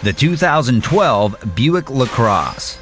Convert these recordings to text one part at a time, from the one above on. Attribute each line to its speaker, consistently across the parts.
Speaker 1: The 2012 Buick LaCrosse.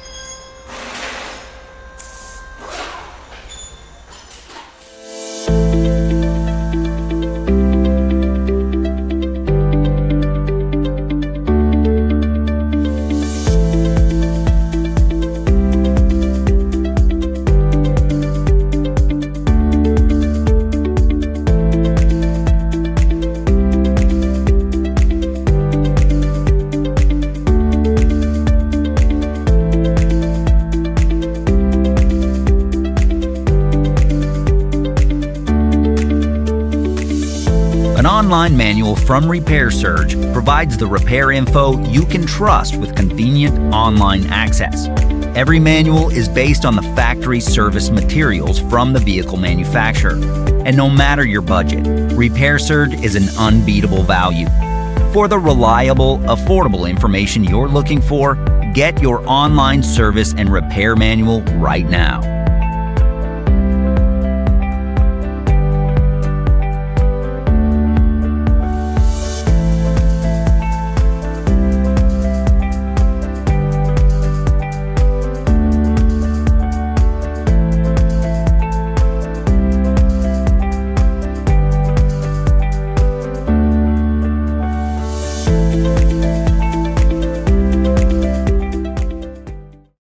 Speaker 1: An online manual from Repair Surge provides the repair info you can trust with convenient online access. Every manual is based on the factory service materials from the vehicle manufacturer. And no matter your budget, Repair Surge is an unbeatable value. For the reliable, affordable information you're looking for, get your online service and repair manual right now.